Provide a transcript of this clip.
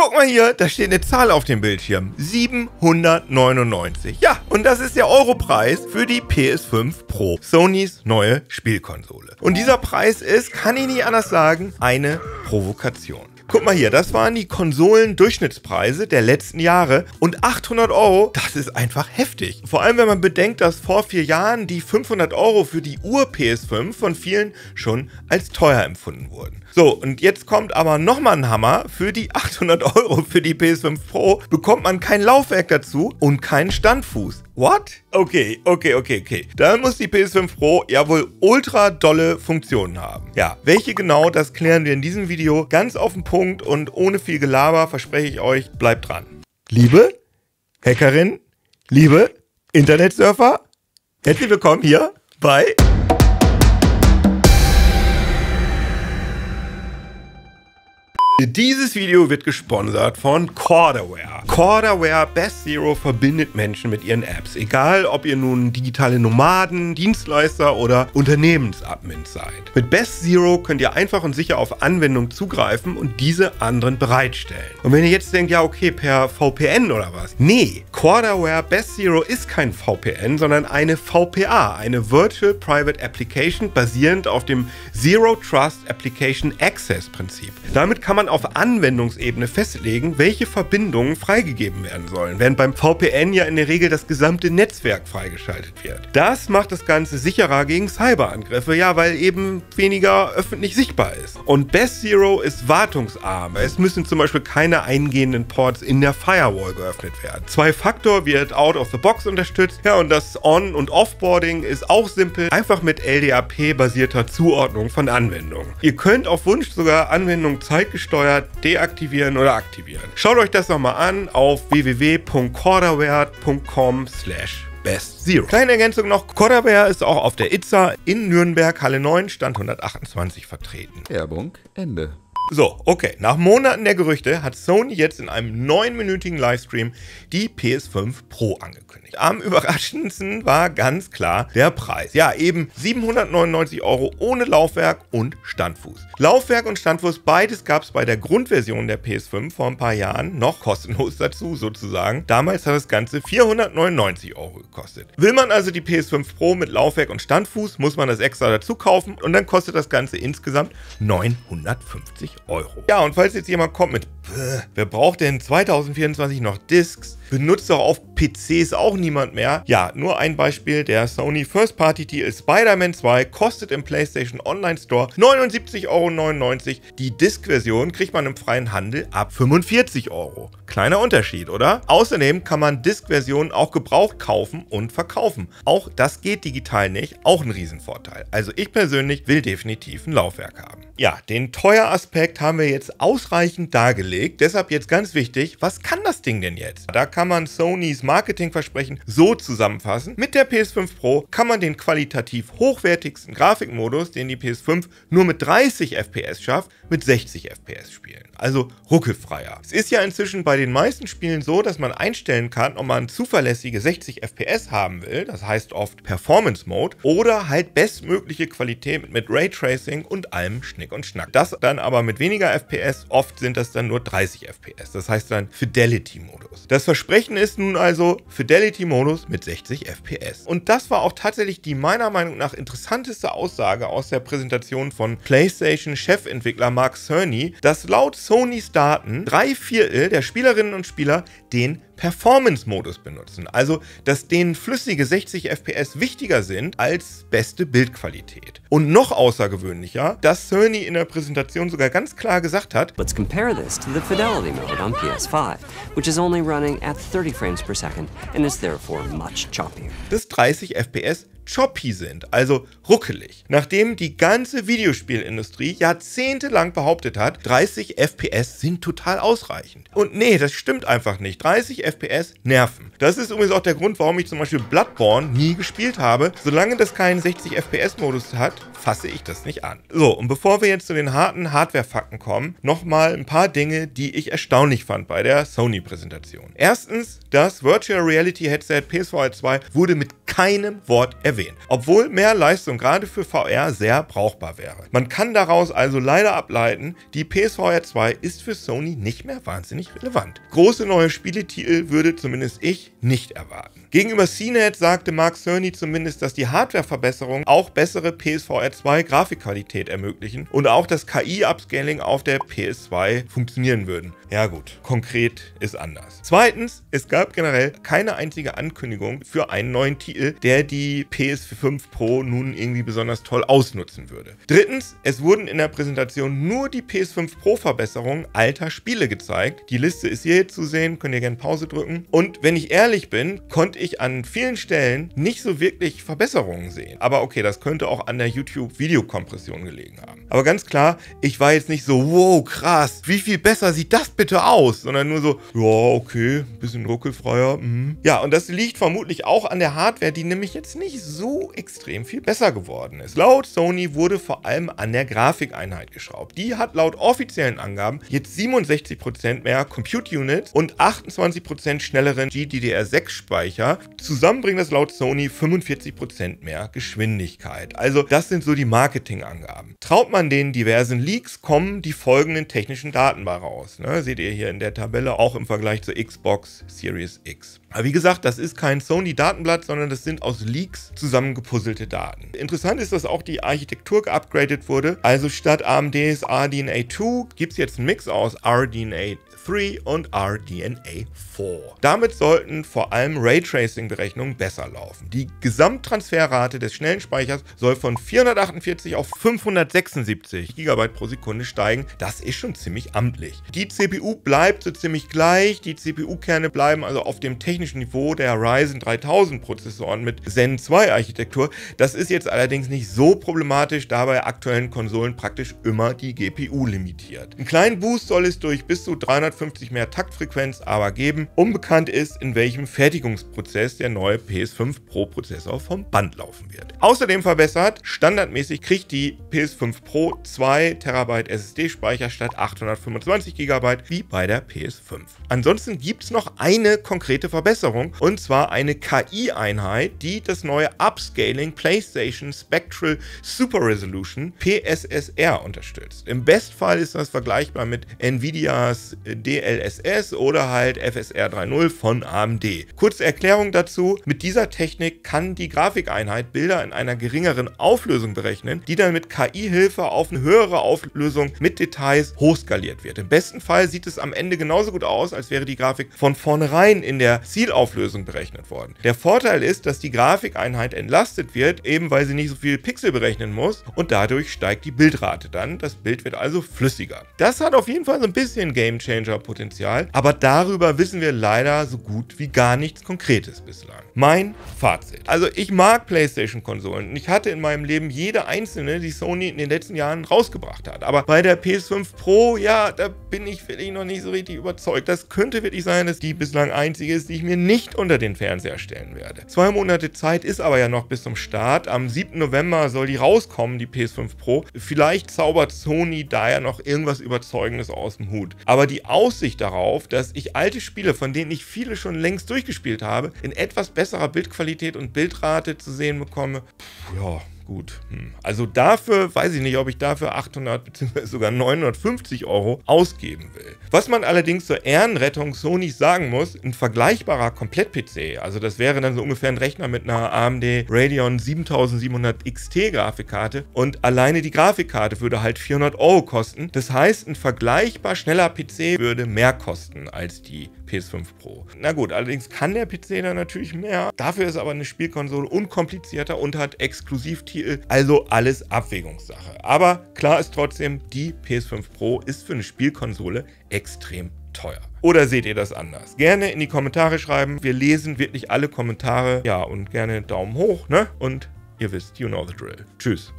Guck mal hier, da steht eine Zahl auf dem Bildschirm. 799. Ja, und das ist der Europreis für die PS5 Pro. Sonys neue Spielkonsole. Und dieser Preis ist, kann ich nicht anders sagen, eine Provokation. Guck mal hier, das waren die Konsolen-Durchschnittspreise der letzten Jahre und 800 €, das ist einfach heftig. Vor allem, wenn man bedenkt, dass vor 4 Jahren die 500 € für die Ur-PS5 von vielen schon als teuer empfunden wurden. So, und jetzt kommt aber nochmal ein Hammer. Für die 800 € für die PS5 Pro bekommt man kein Laufwerk dazu und keinen Standfuß. What? Okay. Dann muss die PS5 Pro ja wohl ultra dolle Funktionen haben. Ja, welche genau, das klären wir in diesem Video ganz auf den Punkt und ohne viel Gelaber, verspreche ich euch, bleibt dran. Liebe Hackerin, liebe Internetsurfer, herzlich willkommen hier bei... Dieses Video wird gesponsert von Corderware. Corderware Best Zero verbindet Menschen mit ihren Apps. Egal, ob ihr nun digitale Nomaden, Dienstleister oder Unternehmensadmins seid. Mit Best Zero könnt ihr einfach und sicher auf Anwendungen zugreifen und diese anderen bereitstellen. Und wenn ihr jetzt denkt, ja okay, per VPN oder was? Nee, Corderware Best Zero ist kein VPN, sondern eine VPA, eine Virtual Private Application basierend auf dem Zero Trust Application Access Prinzip. Damit kann man auf Anwendungsebene festlegen, welche Verbindungen freigegeben werden sollen, während beim VPN ja in der Regel das gesamte Netzwerk freigeschaltet wird. Das macht das Ganze sicherer gegen Cyberangriffe, ja, weil eben weniger öffentlich sichtbar ist. Und Best Zero ist wartungsarm. Es müssen zum Beispiel keine eingehenden Ports in der Firewall geöffnet werden. 2-Faktor wird out of the box unterstützt, ja, und das On- und Offboarding ist auch simpel, einfach mit LDAP-basierter Zuordnung von Anwendungen. Ihr könnt auf Wunsch sogar Anwendungen zeitgesteuert deaktivieren oder aktivieren. Schaut euch das nochmal an auf www.corderware.com/bestzero. Kleine Ergänzung noch, Corderware ist auch auf der ITSA in Nürnberg, Halle 9, Stand 128 vertreten. Werbung, Ende. So, okay, nach Monaten der Gerüchte hat Sony jetzt in einem 9-minütigen Livestream die PS5 Pro angekündigt. Am überraschendsten war ganz klar der Preis. Ja, eben 799 € ohne Laufwerk und Standfuß. Laufwerk und Standfuß, beides gab es bei der Grundversion der PS5 vor ein paar Jahren noch kostenlos dazu sozusagen. Damals hat das Ganze 499 € gekostet. Will man also die PS5 Pro mit Laufwerk und Standfuß, muss man das extra dazu kaufen und dann kostet das Ganze insgesamt 950 €. Ja, und falls jetzt jemand kommt mit, wer braucht denn 2024 noch Discs? Benutzt doch auf PCs auch niemand mehr. Ja, nur ein Beispiel, der Sony First-Party-Titel Spider-Man 2 kostet im PlayStation Online Store 79,99 €. Die Disc-Version kriegt man im freien Handel ab 45 €. Kleiner Unterschied, oder? Außerdem kann man Disc-Versionen auch gebraucht kaufen und verkaufen. Auch das geht digital nicht, auch ein Riesenvorteil. Also ich persönlich will definitiv ein Laufwerk haben. Ja, den Teueraspekt haben wir jetzt ausreichend dargelegt. Deshalb jetzt ganz wichtig, was kann das Ding denn jetzt? Da kann man Sonys Marketingversprechen so zusammenfassen. Mit der PS5 Pro kann man den qualitativ hochwertigsten Grafikmodus, den die PS5 nur mit 30 FPS schafft, mit 60 FPS spielen. Also ruckelfreier. Es ist ja inzwischen bei den meisten Spielen so, dass man einstellen kann, ob man zuverlässige 60 FPS haben will, das heißt oft Performance Mode, oder halt bestmögliche Qualität mit Raytracing und allem Schnick und Schnack. Das dann aber mit weniger FPS, oft sind das dann nur 30 FPS, das heißt dann Fidelity-Modus. Das Versprechen ist nun also Fidelity-Modus mit 60 FPS. Und das war auch tatsächlich die meiner Meinung nach interessanteste Aussage aus der Präsentation von PlayStation-Chefentwickler Mark Cerny, dass laut Sonys Daten 3/4 der Spielerinnen und Spieler den Performance-Modus benutzen. Also, dass denen flüssige 60 FPS wichtiger sind als beste Bildqualität. Und noch außergewöhnlicher, dass Cerny in der Präsentation sogar ganz klar gesagt hat, let's compare this to the Fidelity mode on PS5, which is only running at 30 frames per second and is therefore much choppier. Dass 30 FPS choppy sind, also ruckelig. Nachdem die ganze Videospielindustrie jahrzehntelang behauptet hat, 30 FPS sind total ausreichend. Und nee, das stimmt einfach nicht. 30 FPS nerven. Das ist übrigens auch der Grund, warum ich zum Beispiel Bloodborne nie gespielt habe. Solange das keinen 60 FPS-Modus hat, fasse ich das nicht an. So, und bevor wir jetzt zu den harten Hardware-Fakten kommen, nochmal ein paar Dinge, die ich erstaunlich fand bei der Sony-Präsentation. Erstens, das Virtual Reality Headset PSVR 2 wurde mit keinem Wort erwähnt. erwähnt. Obwohl mehr Leistung gerade für VR sehr brauchbar wäre. Man kann daraus also leider ableiten, die PSVR 2 ist für Sony nicht mehr wahnsinnig relevant. Große neue Spieletitel würde zumindest ich nicht erwarten. Gegenüber CNET sagte Mark Cerny zumindest, dass die Hardwareverbesserungen auch bessere PSVR 2 Grafikqualität ermöglichen und auch das KI-Upscaling auf der PS2 funktionieren würden. Ja gut, konkret ist anders. Zweitens, es gab generell keine einzige Ankündigung für einen neuen Titel, der die PS5 Pro nun irgendwie besonders toll ausnutzen würde. Drittens, es wurden in der Präsentation nur die PS5 Pro Verbesserungen alter Spiele gezeigt. Die Liste ist hier zu sehen, könnt ihr gerne Pause drücken. Und wenn ich ehrlich bin, konnte ich an vielen Stellen nicht so wirklich Verbesserungen sehen. Aber okay, das könnte auch an der YouTube-Videokompression gelegen haben. Aber ganz klar, ich war jetzt nicht so, wow, krass, wie viel besser sieht das bitte aus? Sondern nur so, ja, okay, bisschen ruckelfreier. Ja, und das liegt vermutlich auch an der Hardware, die nämlich jetzt nicht so extrem viel besser geworden ist. Laut Sony wurde vor allem an der Grafikeinheit geschraubt. Die hat laut offiziellen Angaben jetzt 67% mehr Compute Units und 28% schnelleren GDDR6-Speicher. Zusammen bringt das laut Sony 45% mehr Geschwindigkeit. Also das sind so die Marketingangaben. Traut man den diversen Leaks, kommen die folgenden technischen Daten bei raus. Ne? Seht ihr hier in der Tabelle, auch im Vergleich zur Xbox Series X. Aber wie gesagt, das ist kein Sony-Datenblatt, sondern das sind aus Leaks zusammengepuzzelte Daten. Interessant ist, dass auch die Architektur geupgradet wurde. Also statt AMDs RDNA 2 gibt es jetzt einen Mix aus RDNA 3 und RDNA 4. Damit sollten vor allem Raytracing-Berechnungen besser laufen. Die Gesamttransferrate des schnellen Speichers soll von 448 auf 576 GB pro Sekunde steigen. Das ist schon ziemlich amtlich. Die CPU bleibt so ziemlich gleich. Die CPU-Kerne bleiben also auf dem technischen Niveau der Ryzen 3000 Prozessoren mit Zen 2 Architektur. Das ist jetzt allerdings nicht so problematisch, da bei aktuellen Konsolen praktisch immer die GPU limitiert. Einen kleinen Boost soll es durch bis zu 350 mehr Taktfrequenz aber geben. Unbekannt ist, in welchem Fertigungsprozess der neue PS5 Pro Prozessor vom Band laufen wird. Außerdem verbessert, standardmäßig kriegt die PS5 Pro 2 TB SSD-Speicher statt 825 GB wie bei der PS5. Ansonsten gibt es noch eine konkrete Verbesserung, und zwar eine KI-Einheit, die das neue Upscaling PlayStation Spectral Super Resolution PSSR unterstützt. Im Bestfall ist das vergleichbar mit Nvidias DLSS oder halt FSR 3.0 von AMD. Kurze Erklärung dazu: Mit dieser Technik kann die Grafikeinheit Bilder in einer geringeren Auflösung berechnen, die dann mit KI-Hilfe auf eine höhere Auflösung mit Details hochskaliert wird. Im besten Fall sieht es am Ende genauso gut aus, als wäre die Grafik von vornherein in der Zielauflösung berechnet worden. Der Vorteil ist, dass die Grafikeinheit entlastet wird, eben weil sie nicht so viel Pixel berechnen muss, und dadurch steigt die Bildrate dann. Das Bild wird also flüssiger. Das hat auf jeden Fall so ein bisschen Gamechanger-Potenzial, aber darüber wissen wir leider so gut wie gar nichts Konkretes bislang. Mein Fazit: Also ich mag PlayStation-Konsolen und ich hatte in meinem Leben jede einzelne, die Sony in den letzten Jahren rausgebracht hat. Aber bei der PS5 Pro, ja, da bin ich wirklich noch nicht so richtig überzeugt. Das könnte wirklich sein, dass die bislang einzige ist, die ich mir nicht unter den Fernseher stellen werde. 2 Monate Zeit ist aber ja noch bis zum Start. Am 7. November soll die rauskommen, die PS5 Pro. Vielleicht zaubert Sony da ja noch irgendwas Überzeugendes aus dem Hut. Aber die Aussicht darauf, dass ich alte Spiele, von denen ich viele schon längst durchgespielt habe, in etwas besserer Bildqualität und Bildrate zu sehen bekomme, ja, gut. Also dafür weiß ich nicht, ob ich dafür 800 bzw. sogar 950 € ausgeben will. Was man allerdings zur Ehrenrettung Sonys sagen muss: Ein vergleichbarer Komplett-PC, also das wäre dann so ungefähr ein Rechner mit einer AMD Radeon 7700 XT Grafikkarte, und alleine die Grafikkarte würde halt 400 € kosten. Das heißt, ein vergleichbar schneller PC würde mehr kosten als die PS5 Pro. Na gut, allerdings kann der PC dann natürlich mehr. Dafür ist aber eine Spielkonsole unkomplizierter und hat Exklusivtitel, also alles Abwägungssache. Aber klar ist trotzdem, die PS5 Pro ist für eine Spielkonsole extrem teuer. Oder seht ihr das anders? Gerne in die Kommentare schreiben. Wir lesen wirklich alle Kommentare. Ja, und gerne Daumen hoch, ne? Und ihr wisst, you know the drill. Tschüss.